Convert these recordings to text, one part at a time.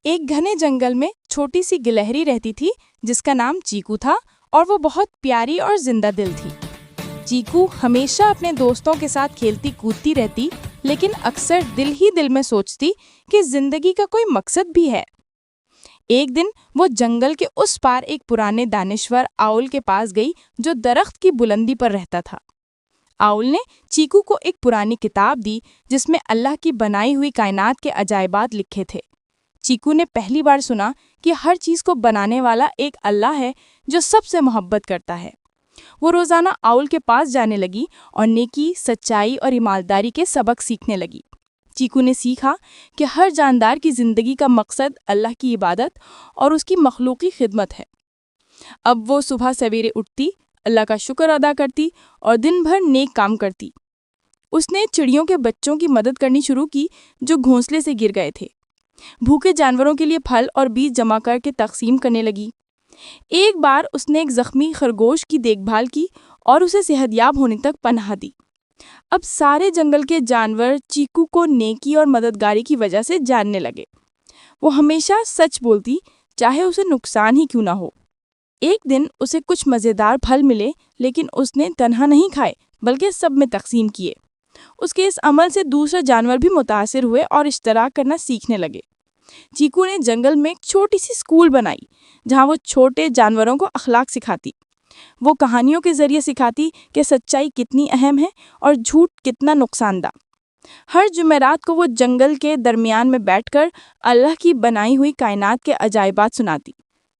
ایک گھنے جنگل میں چھوٹی سی گلہری رہتی تھی جس کا نام چیکو تھا، اور وہ بہت پیاری اور زندہ دل تھی۔ چیکو ہمیشہ اپنے دوستوں کے ساتھ کھیلتی کودتی رہتی، لیکن اکثر دل ہی دل میں سوچتی کہ زندگی کا کوئی مقصد بھی ہے۔ ایک دن وہ جنگل کے اس پار ایک پرانے دانشور آؤل کے پاس گئی جو درخت کی بلندی پر رہتا تھا۔ آؤل نے چیکو کو ایک پرانی کتاب دی جس میں اللہ کی بنائی ہوئی کائنات کے عجائبات لکھے تھے۔ چیکو نے پہلی بار سنا کہ ہر چیز کو بنانے والا ایک اللہ ہے جو سب سے محبت کرتا ہے۔ وہ روزانہ آؤل کے پاس جانے لگی اور نیکی، سچائی اور ایمانداری کے سبق سیکھنے لگی۔ چیکو نے سیکھا کہ ہر جاندار کی زندگی کا مقصد اللہ کی عبادت اور اس کی مخلوقی خدمت ہے۔ اب وہ صبح سویرے اٹھتی، اللہ کا شکر ادا کرتی اور دن بھر نیک کام کرتی۔ اس نے چڑیوں کے بچوں کی مدد کرنی شروع کی جو گھونسلے سے گر گئے تھے۔ بھوکے جانوروں کے لیے پھل اور بیج جمع کر کے تقسیم کرنے لگی۔ ایک بار اس نے ایک زخمی خرگوش کی دیکھ بھال کی اور اسے صحت یاب ہونے تک پناہ دی۔ اب سارے جنگل کے جانور چیکو کو نیکی اور مددگاری کی وجہ سے جاننے لگے۔ وہ ہمیشہ سچ بولتی، چاہے اسے نقصان ہی کیوں نہ ہو۔ ایک دن اسے کچھ مزیدار پھل ملے، لیکن اس نے تنہا نہیں کھائے بلکہ سب میں تقسیم کیے۔ اس کے اس عمل سے دوسرے جانور بھی متاثر ہوئے اور اشتراک کرنا سیکھنے لگے۔ چیکو نے جنگل میں ایک چھوٹی سی اسکول بنائی جہاں وہ چھوٹے جانوروں کو اخلاق سکھاتی۔ وہ کہانیوں کے ذریعے سکھاتی کہ سچائی کتنی اہم ہے اور جھوٹ کتنا نقصان دہ۔ ہر جمعرات کو وہ جنگل کے درمیان میں بیٹھ کر اللہ کی بنائی ہوئی کائنات کے عجائبات سناتی۔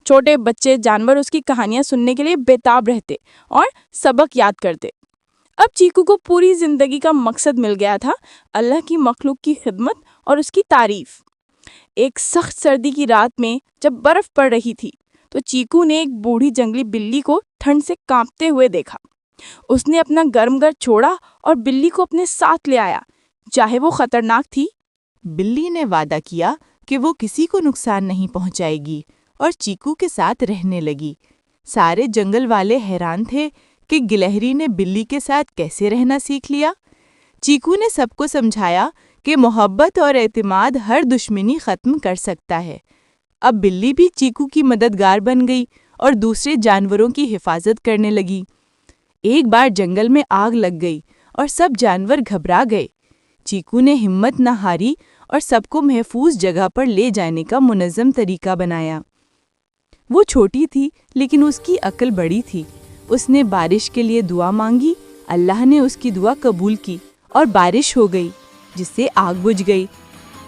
چھوٹے بچے جانور اس کی کہانیاں سننے کے لیے بےتاب رہتے اور سبق یاد کرتے۔ اب چیکو کو پوری زندگی کا مقصد مل گیا تھا، اللہ کی مخلوق کی خدمت اور اس کی تعریف۔ ایک سخت سردی کی رات میں جب برف پڑ رہی تھی تو چیکو نے ایک بوڑھی جنگلی بلی کو ٹھنڈ سے کانپتے ہوئے دیکھا۔ اس نے اپنا گرم گھر چھوڑا اور بلی کو اپنے ساتھ لے آیا، چاہے وہ خطرناک تھی۔ بلی نے وعدہ کیا کہ وہ کسی کو نقصان نہیں پہنچائے گی اور چیکو کے ساتھ رہنے لگی۔ سارے جنگل والے حیران تھے کہ گلہری نے بلی کے ساتھ کیسے رہنا سیکھ لیا۔ چیکو نے سب کو سمجھایا کہ محبت اور اعتماد ہر دشمنی ختم کر سکتا ہے۔ اب بلی بھی چیکو کی مددگار بن گئی اور دوسرے جانوروں کی حفاظت کرنے لگی۔ ایک بار جنگل میں آگ لگ گئی اور سب جانور گھبرا گئے۔ چیکو نے ہمت نہ ہاری اور سب کو محفوظ جگہ پر لے جانے کا منظم طریقہ بنایا۔ وہ چھوٹی تھی لیکن اس کی عقل بڑی تھی۔ اس نے بارش کے لیے دعا مانگی، اللہ نے اس کی دعا قبول کی اور بارش ہو گئی جس سے آگ بجھ گئی۔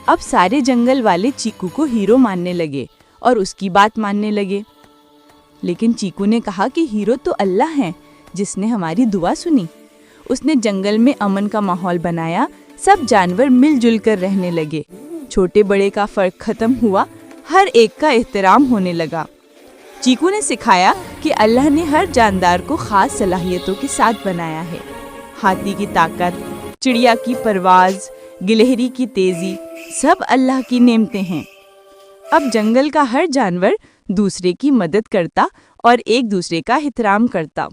اب سارے جنگل والے چیکو کو ہیرو ماننے لگے اور اس کی بات ماننے لگے۔ لیکن چیکو نے کہا کہ ہیرو تو اللہ ہیں جس نے ہماری دعا سنی۔ اس نے جنگل میں امن کا ماحول بنایا، سب جانور مل جل کر رہنے لگے، چھوٹے بڑے کا فرق ختم ہوا، ہر ایک کا احترام ہونے لگا۔ چیکو نے سکھایا کہ اللہ نے ہر جاندار کو خاص صلاحیتوں کے ساتھ بنایا ہے۔ ہاتھی کی طاقت، چڑیا کی پرواز، گلہری کی تیزی، سب اللہ کی نعمتیں ہیں۔ اب جنگل کا ہر جانور دوسرے کی مدد کرتا اور ایک دوسرے کا احترام کرتا۔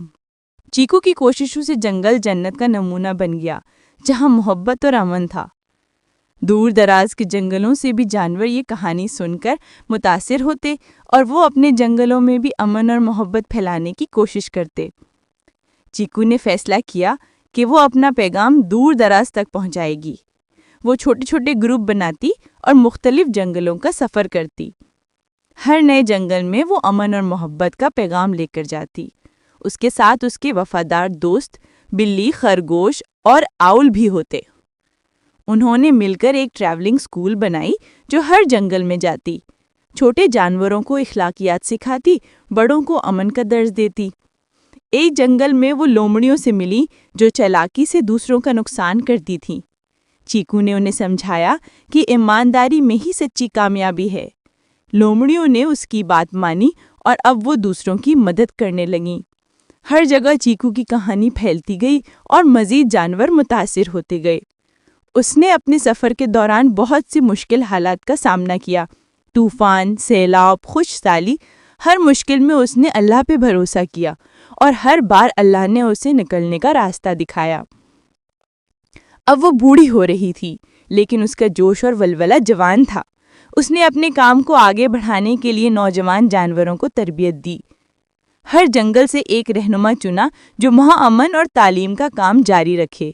چیکو کی کوششوں سے جنگل جنت کا نمونہ بن گیا جہاں محبت اور امن تھا۔ دور دراز کے جنگلوں سے بھی جانور یہ کہانی سن کر متاثر ہوتے اور وہ اپنے جنگلوں میں بھی امن اور محبت پھیلانے کی کوشش کرتے۔ چیکو نے فیصلہ کیا کہ وہ اپنا پیغام دور دراز تک پہنچائے گی۔ وہ چھوٹے چھوٹے گروپ بناتی اور مختلف جنگلوں کا سفر کرتی۔ ہر نئے جنگل میں وہ امن اور محبت کا پیغام لے کر جاتی۔ اس کے ساتھ اس کے وفادار دوست بلی، خرگوش اور آؤل بھی ہوتے۔ انہوں نے مل کر ایک ٹریولنگ اسکول بنائی جو ہر جنگل میں جاتی، چھوٹے جانوروں کو اخلاقیات سکھاتی، بڑوں کو امن کا درس دیتی۔ ایک جنگل میں وہ لومڑیوں سے ملی جو چالاکی سے دوسروں کا نقصان کرتی تھیں۔ چیکو نے انہیں سمجھایا کہ ایمانداری میں ہی سچی کامیابی ہے۔ لومڑیوں نے اس کی بات مانی اور اب وہ دوسروں کی مدد کرنے لگیں۔ ہر جگہ چیکو کی کہانی پھیلتی گئی اور مزید جانور متاثر ہوتے گئے۔ اس نے اپنے سفر کے دوران بہت سی مشکل حالات کا سامنا کیا، طوفان، سیلاب، خشک سالی۔ ہر مشکل میں اس نے اللہ پہ بھروسہ کیا اور ہر بار اللہ نے اسے نکلنے کا راستہ دکھایا۔ اب وہ بوڑھی ہو رہی تھی لیکن اس کا جوش اور ولولہ جوان تھا۔ اس نے اپنے کام کو آگے بڑھانے کے لیے نوجوان جانوروں کو تربیت دی۔ ہر جنگل سے ایک رہنما چنا جو وہاں امن اور تعلیم کا کام جاری رکھے۔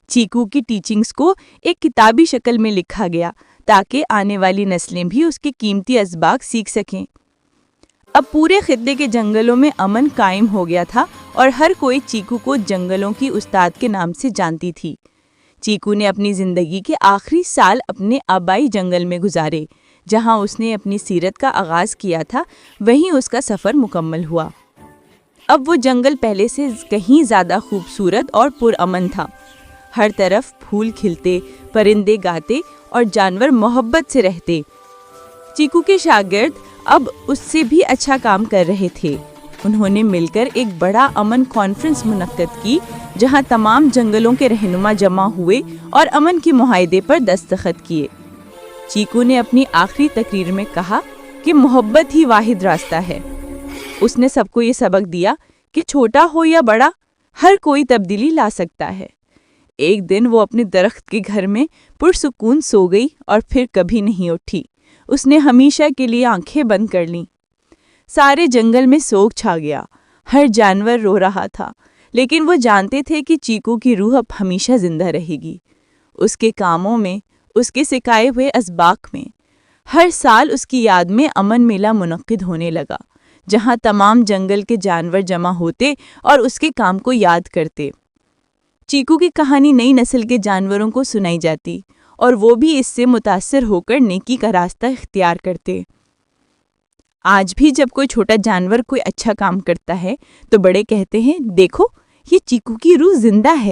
چیکو کی ٹیچنگز کو ایک کتابی شکل میں لکھا گیا تاکہ آنے والی نسلیں بھی اس کے قیمتی اسباق سیکھ سکیں۔ اب پورے خطے کے جنگلوں میں امن قائم ہو گیا تھا اور ہر کوئی چیکو کو جنگلوں کی استاد کے نام سے جانتی تھی۔ چیکو نے اپنی زندگی کے آخری سال اپنے آبائی جنگل میں گزارے۔ جہاں اس نے اپنی سیرت کا آغاز کیا تھا وہیں اس کا سفر مکمل ہوا۔ اب وہ جنگل پہلے سے کہیں زیادہ خوبصورت اور پرامن تھا۔ ہر طرف پھول کھلتے، پرندے گاتے اور جانور محبت سے رہتے۔ چیکو کے شاگرد اب اس سے بھی اچھا کام کر رہے تھے۔ انہوں نے مل کر ایک بڑا امن کانفرنس منعقد کی جہاں تمام جنگلوں کے رہنما جمع ہوئے اور امن کے معاہدے پر دستخط کیے۔ چیکو نے اپنی آخری تقریر میں کہا کہ محبت ہی واحد راستہ ہے۔ اس نے سب کو یہ سبق دیا کہ چھوٹا ہو یا بڑا، ہر کوئی تبدیلی لا سکتا ہے۔ ایک دن وہ اپنے درخت کے گھر میں پرسکون سو گئی اور پھر کبھی نہیں اٹھی۔ اس نے ہمیشہ کے لیے آنکھیں بند کر لیں۔ سارے جنگل میں سوگ چھا گیا۔ ہر جانور رو رہا تھا، لیکن وہ جانتے تھے کہ چیکو کی روح اب ہمیشہ زندہ رہے گی۔ اس کے کاموں میں، اس کے سکھائے ہوئے اسباق میں۔ ہر سال اس کی یاد میں امن میلہ منعقد ہونے لگا، جہاں تمام جنگل کے جانور جمع ہوتے اور اس کے کام کو یاد کرتے۔ چیکو کی کہانی نئی نسل کے جانوروں کو سنائی جاتی اور وہ بھی اس سے متاثر ہو کر نیکی کا راستہ اختیار کرتے۔ آج بھی جب کوئی چھوٹا جانور کوئی اچھا کام کرتا ہے تو بڑے کہتے ہیں، دیکھو یہ چیکو کی روح زندہ ہے۔